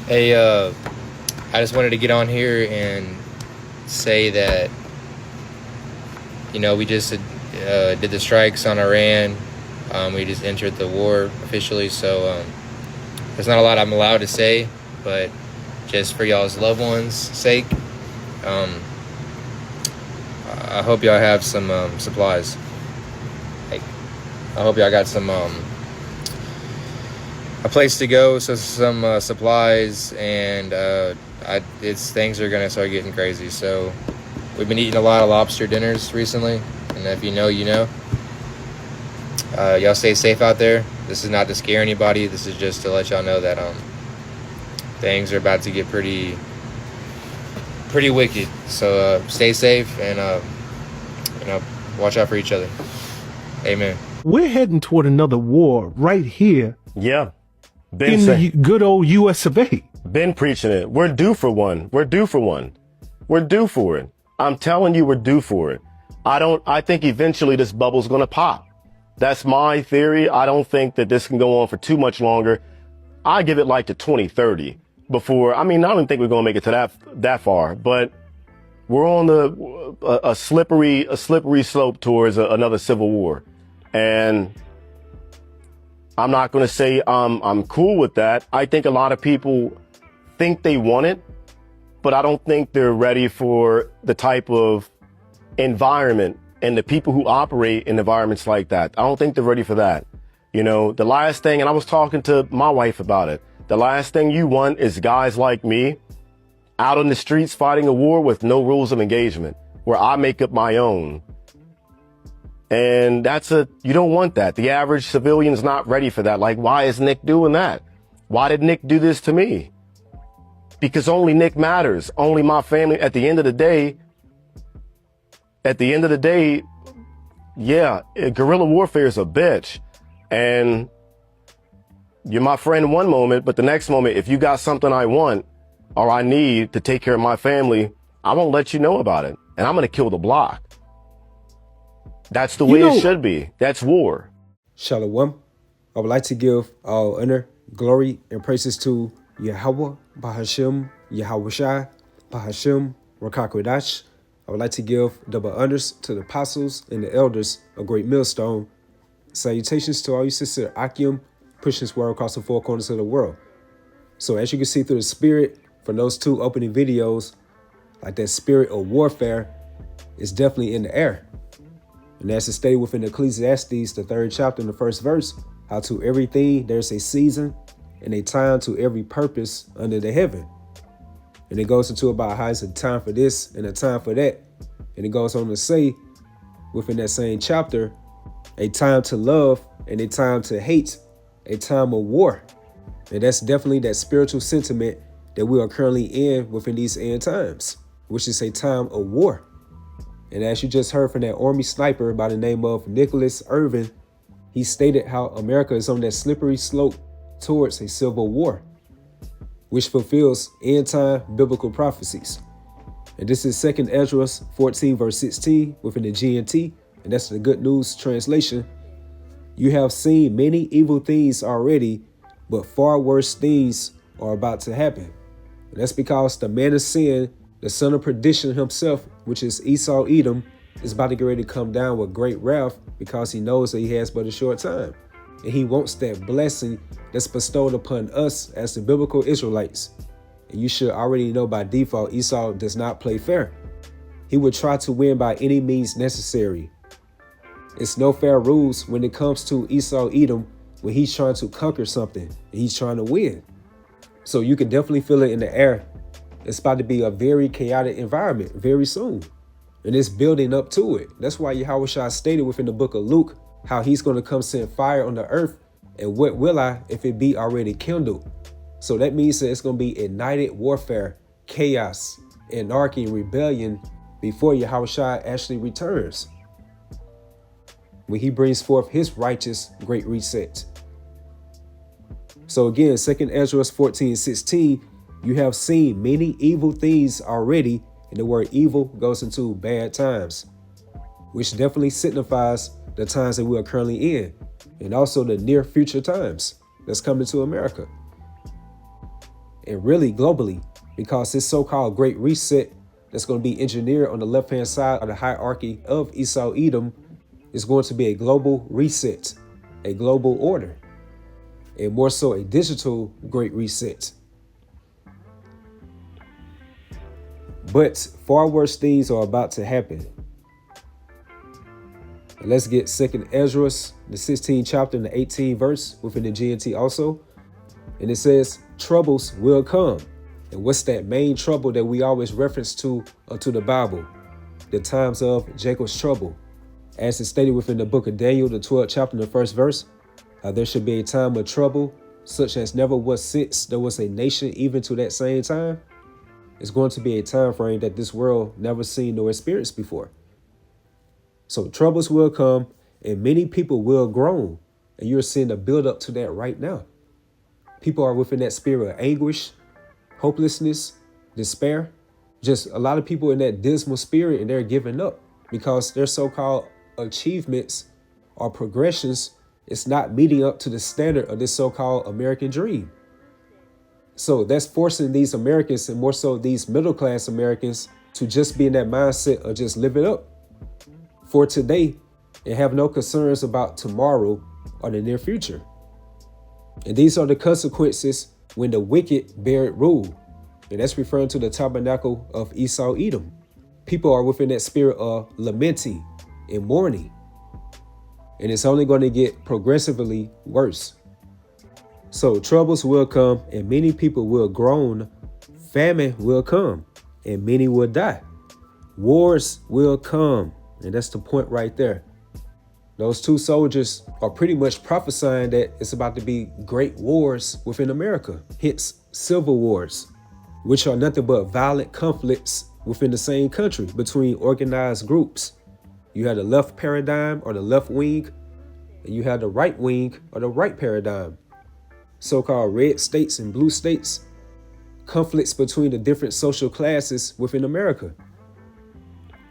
Hey, I just wanted to get on here and say that, we just did the strikes on Iran. We just entered the war officially, so there's not a lot I'm allowed to say, but just for y'all's loved ones' sake, I hope y'all have some supplies. Like, I hope y'all got some a place to go, so some supplies, and things are gonna start getting crazy. So we've been eating a lot of lobster dinners recently, and if you know, you know. Y'all stay safe out there. This is not to scare anybody. This is just to let y'all know that things are about to get pretty wicked. So stay safe and watch out for each other. Amen. We're heading toward another war right here. Yeah. In the good old U.S. of A. Been preaching it. We're due for one. We're due for one. We're due for it. I'm telling you, we're due for it. I think eventually this bubble's going to pop. That's my theory. I don't think that this can go on for too much longer. I give it like to 2030 before. I don't think we're going to make it to that far, but we're on a slippery slope towards another civil war. And I'm not going to say I'm cool with that. I think a lot of people think they want it, but I don't think they're ready for the type of environment and the people who operate in environments like that. I don't think they're ready for that. The last thing, and I was talking to my wife about it, the last thing you want is guys like me out on the streets fighting a war with no rules of engagement, where I make up my own. And you don't want that. The average civilian's not ready for that. Like, why is Nick doing that? Why did Nick do this to me? Because only Nick matters. Only my family. At the end of the day, yeah, guerrilla warfare is a bitch. And you're my friend one moment, but the next moment, if you got something I want or I need to take care of my family, I won't let you know about it. And I'm going to kill the block. That's the way it should be. That's war. Shalom. I would like to give all honor, glory, and praises to Yahawah, Bahashem, YAHAWASHI, Bahashem, Rakakwadash. I would like to give double honors to the apostles and the elders of Great Millstone. Salutations to all you sincere Akim, pushing this word across the four corners of the world. So as you can see through the spirit from those two opening videos, like that spirit of warfare is definitely in the air. And as it stated within Ecclesiastes, the 3rd chapter and the 1st verse, how to everything there's a season and a time to every purpose under the heaven. And it goes into about how it's a time for this and a time for that. And it goes on to say within that same chapter, a time to love and a time to hate, a time of war. And that's definitely that spiritual sentiment that we are currently in within these end times, which is a time of war. And as you just heard from that Army sniper by the name of Nicholas Irvin, he stated how America is on that slippery slope towards a civil war, which fulfills end-time biblical prophecies. And this is 2nd Ezra 14 verse 16 within the GNT, and that's the Good News translation. You have seen many evil things already, but far worse things are about to happen. And that's because the man of sin, the son of perdition himself, which is Esau Edom, is about to get ready to come down with great wrath because he knows that he has but a short time. And he wants that blessing that's bestowed upon us as the biblical Israelites. And you should already know by default, Esau does not play fair. He would try to win by any means necessary. It's no fair rules when it comes to Esau Edom when he's trying to conquer something and he's trying to win. So you can definitely feel it in the air. It's about to be a very chaotic environment very soon. And it's building up to it. That's why Yahawashi stated within the book of Luke how he's going to come send fire on the earth. And what will I if it be already kindled? So that means that it's going to be ignited warfare, chaos, anarchy, and rebellion before Yahawashi actually returns, when he brings forth his righteous great reset. So again, 2nd Ezra 14:16, you have seen many evil things already, and the word evil goes into bad times, which definitely signifies the times that we are currently in, and also the near future times that's coming to America. and really globally, because this so-called Great Reset that's going to be engineered on the left-hand side of the hierarchy of Esau Edom is going to be a global reset, a global order, and more so a digital Great Reset. But far worse things are about to happen. And let's get 2nd Ezra, the 16th chapter and the 18th verse within the GNT also. And it says, troubles will come. And what's that main trouble that we always reference to the Bible? The times of Jacob's trouble. As it's stated within the book of Daniel, the 12th chapter and the 1st verse, there should be a time of trouble, such as never was since there was a nation even to that same time. It's going to be a time frame that this world never seen nor experienced before. So troubles will come and many people will groan. And you're seeing the build up to that right now. People are within that spirit of anguish, hopelessness, despair. Just a lot of people in that dismal spirit, and they're giving up because their so-called achievements or progressions is not meeting up to the standard of this so-called American dream. So that's forcing these Americans, and more so these middle-class Americans, to just be in that mindset of just living up for today and have no concerns about tomorrow or the near future. And these are the consequences when the wicked bear rule. And that's referring to the tabernacle of Esau Edom. People are within that spirit of lamenting and mourning. And it's only going to get progressively worse. So troubles will come and many people will groan. Famine will come and many will die. Wars will come. And that's the point right there. Those two soldiers are pretty much prophesying that it's about to be great wars within America, hence civil wars, which are nothing but violent conflicts within the same country between organized groups. You have the left paradigm or the left wing, and you have the right wing or the right paradigm. So-called red states and blue states, conflicts between the different social classes within America,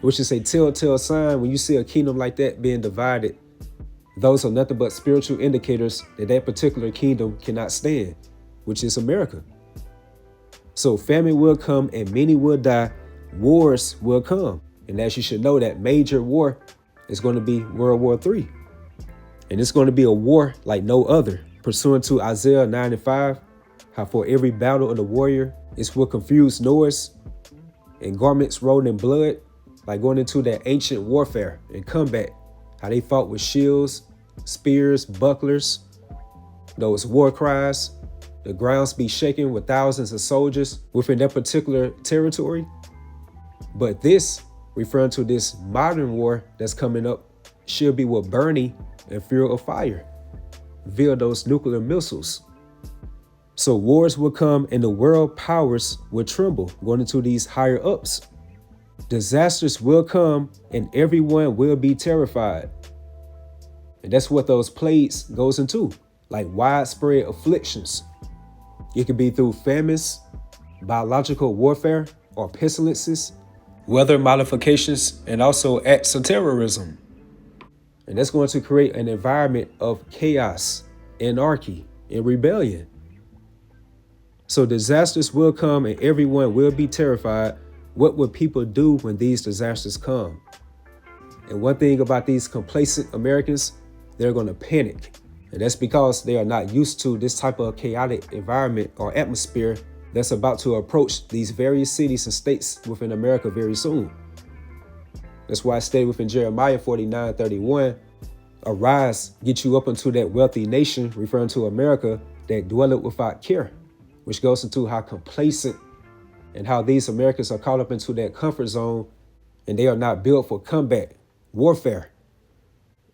which is a telltale sign when you see a kingdom like that being divided. Those are nothing but spiritual indicators that that particular kingdom cannot stand, which is America. So famine will come and many will die. Wars will come. And as you should know, that major war is going to be World War III. And it's going to be a war like no other, pursuant to Isaiah 9:5, how for every battle of the warrior is with confused noise and garments rolled in blood, like going into that ancient warfare and combat, how they fought with shields, spears, bucklers, those war cries, the grounds be shaken with thousands of soldiers within that particular territory. But this, referring to this modern war that's coming up, should be with burning and fear of fire via those nuclear missiles. So wars will come and the world powers will tremble going into these higher ups. Disasters will come and everyone will be terrified. And that's what those plagues goes into, like widespread afflictions. It could be through famines, biological warfare, or pestilences, weather modifications, and also acts of terrorism. And that's going to create an environment of chaos, anarchy, and rebellion. So disasters will come and everyone will be terrified. What would people do when these disasters come? And one thing about these complacent Americans, they're going to panic. And that's because they are not used to this type of chaotic environment or atmosphere that's about to approach these various cities and states within America very soon. That's why I stated within Jeremiah 49:31, arise, get you up into that wealthy nation, referring to America, that dwelleth without care, which goes into how complacent and how these Americans are caught up into that comfort zone and they are not built for combat, warfare.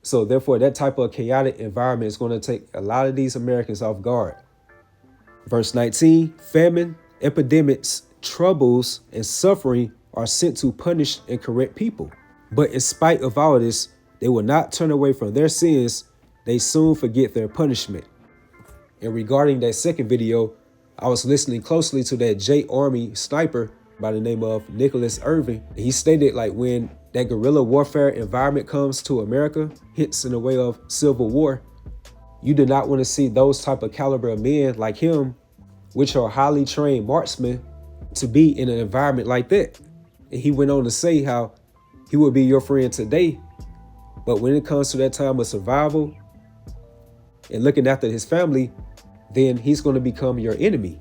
So therefore, that type of chaotic environment is going to take a lot of these Americans off guard. Verse 19, famine, epidemics, troubles, and suffering are sent to punish and correct people. But in spite of all this, they will not turn away from their sins. They soon forget their punishment. And regarding that second video, I was listening closely to that J Army sniper by the name of Nicholas Irving. He stated like when that guerrilla warfare environment comes to America, hence in the way of civil war, you do not want to see those type of caliber of men like him which are highly trained marksmen, to be in an environment like that. And he went on to say how he will be your friend today, but when it comes to that time of survival and looking after his family, then he's going to become your enemy,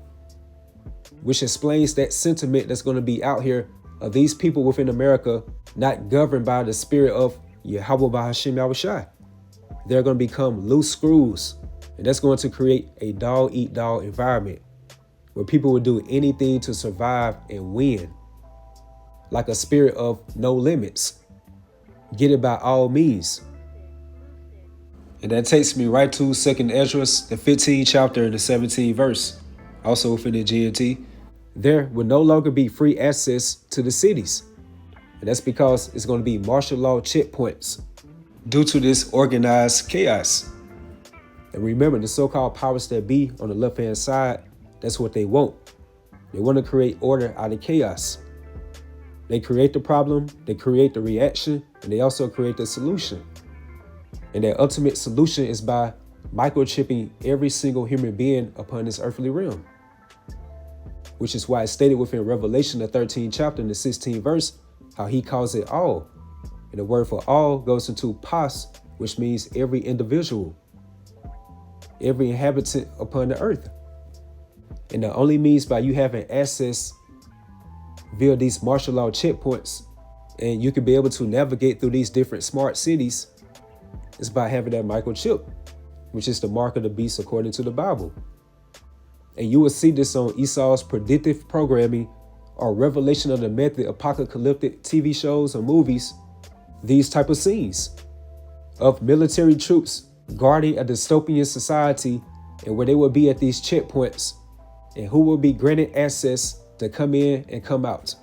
which explains that sentiment that's going to be out here of these people within America not governed by the spirit of YAHAWASHI. They're going to become loose screws, and that's going to create a dog-eat-dog environment where people will do anything to survive and win, like a spirit of no limits. Get it by all means. And that takes me right to 2nd Esdras, the 15th chapter and the 17th verse, also within the GNT. There will no longer be free access to the cities. And that's because it's going to be martial law checkpoints due to this organized chaos. And remember, the so-called powers that be on the left-hand side, that's what they want. They want to create order out of chaos. They create the problem, they create the reaction, and they also create the solution. And their ultimate solution is by microchipping every single human being upon this earthly realm. Which is why it's stated within Revelation, the 13th chapter and the 16th verse, how he calls it all. And the word for all goes into pas, which means every individual, every inhabitant upon the earth. And the only means by you having access via these martial law checkpoints, and you can be able to navigate through these different smart cities, is by having that microchip, which is the mark of the beast according to the Bible. And you will see this on Esau's predictive programming or revelation of the method apocalyptic TV shows or movies, these type of scenes of military troops guarding a dystopian society, and where they will be at these checkpoints and who will be granted access to come in and come out.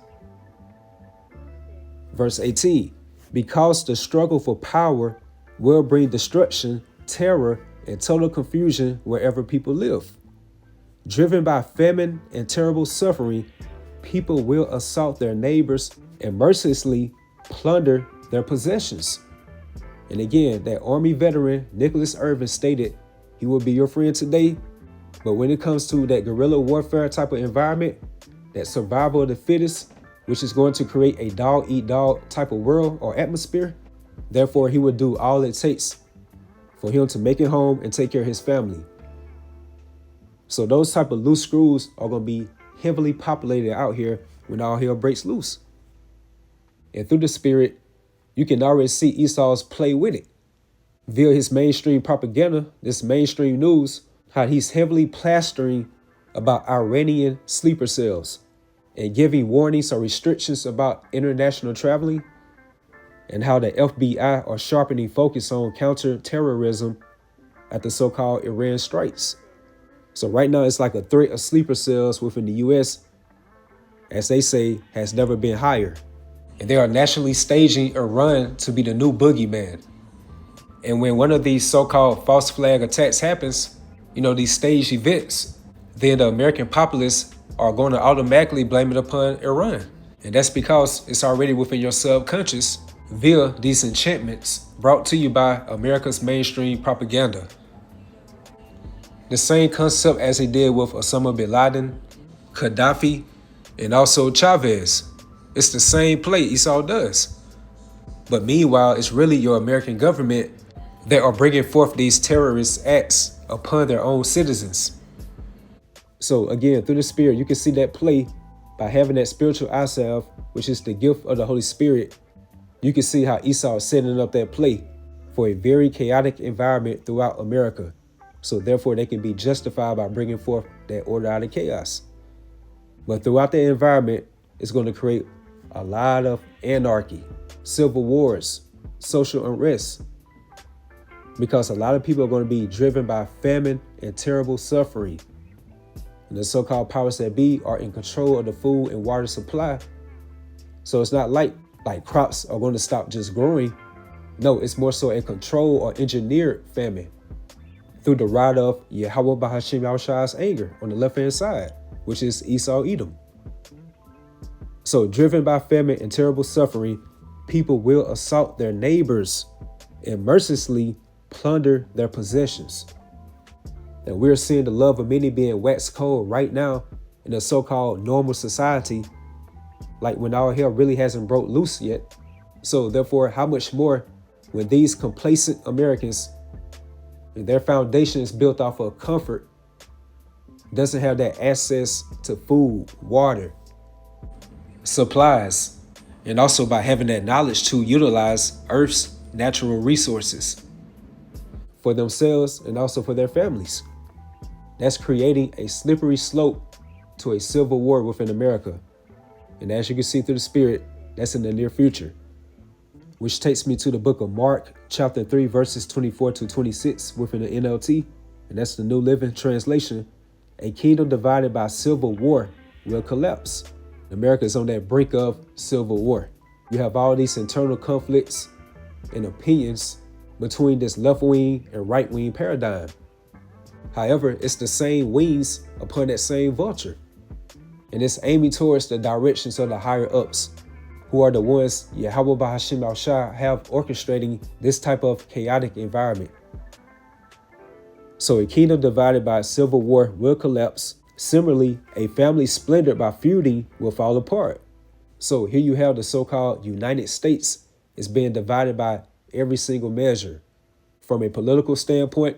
Verse 18, because the struggle for power will bring destruction, terror, and total confusion wherever people live. Driven by famine and terrible suffering, people will assault their neighbors and mercilessly plunder their possessions. And again, that Army veteran Nicholas Irvin stated he will be your friend today, but when it comes to that guerrilla warfare type of environment, that survival of the fittest, which is going to create a dog-eat-dog type of world or atmosphere, therefore he would do all it takes for him to make it home and take care of his family. So those type of loose screws are going to be heavily populated out here when all hell breaks loose. And through the spirit, you can already see Esau's play with it. Via his mainstream propaganda, this mainstream news, how he's heavily plastering about Iranian sleeper cells and giving warnings or restrictions about international traveling, and how the FBI are sharpening focus on counter-terrorism at the so-called Iran strikes. So right now it's like a threat of sleeper cells within the US, as they say, has never been higher. And they are nationally staging Iran to be the new boogeyman. And when one of these so-called false flag attacks happens, these staged events, then the American populace are going to automatically blame it upon Iran. And that's because it's already within your subconscious via these enchantments brought to you by America's mainstream propaganda. The same concept as they did with Osama bin Laden, Gaddafi, and also Chavez. It's the same play Esau does. But meanwhile, it's really your American government that are bringing forth these terrorist acts upon their own citizens. So again, through the spirit, you can see that play by having that spiritual eye salve, which is the gift of the Holy Spirit. You can see how Esau is setting up that play for a very chaotic environment throughout America. So therefore, they can be justified by bringing forth that order out of chaos. But throughout the environment, it's going to create a lot of anarchy, civil wars, social unrest, because a lot of people are going to be driven by famine and terrible suffering. And the so-called powers that be are in control of the food and water supply. So it's not like crops are going to stop just growing. No, it's more so a control or engineered famine through the rod of YAHAWASHI's anger on the left-hand side, which is Esau Edom. So driven by famine and terrible suffering, people will assault their neighbors and mercilessly plunder their possessions. And we're seeing the love of many being waxed cold right now in a so-called normal society, like when all hell really hasn't broke loose yet. So therefore, how much more when these complacent Americans, their foundation is built off of comfort, doesn't have that access to food, water, supplies, and also by having that knowledge to utilize Earth's natural resources for themselves and also for their families. That's creating a slippery slope to a civil war within America. And as you can see through the spirit, that's in the near future. Which takes me to the book of Mark, chapter 3, verses 24 to 26 within the NLT. And that's the New Living Translation. A kingdom divided by civil war will collapse. America is on that brink of civil war. You have all these internal conflicts and opinions between this left-wing and right-wing paradigm. However, it's the same wings upon that same vulture. And it's aiming towards the directions of the higher ups, who are the ones Yahawah Bahashim Al-Shah have orchestrating this type of chaotic environment. So a kingdom divided by civil war will collapse. Similarly, a family splintered by feuding will fall apart. So here you have the so-called United States is being divided by every single measure, from a political standpoint,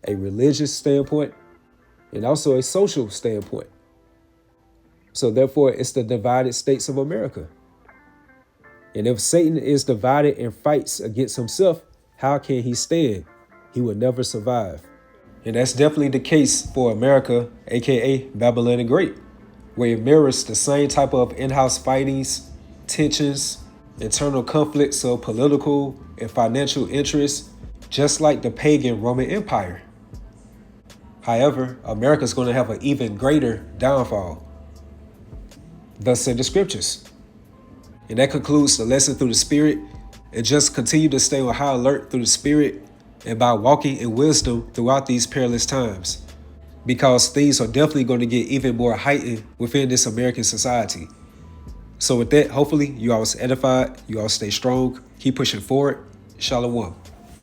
a religious standpoint, and also a social standpoint. So therefore, it's the divided states of America. And if Satan is divided and fights against himself, how can he stand? He will never survive. And that's definitely the case for America, aka Babylon the Great, where it mirrors the same type of in-house fightings, tensions, internal conflicts of political and financial interests, just like the pagan Roman Empire. However, America is going to have an even greater downfall. Thus said the scriptures. And that concludes the lesson through the Spirit. And just continue to stay on high alert through the Spirit and by walking in wisdom throughout these perilous times. Because things are definitely going to get even more heightened within this American society. So with that, hopefully you all was edified, you all stay strong, keep pushing forward. Shalom.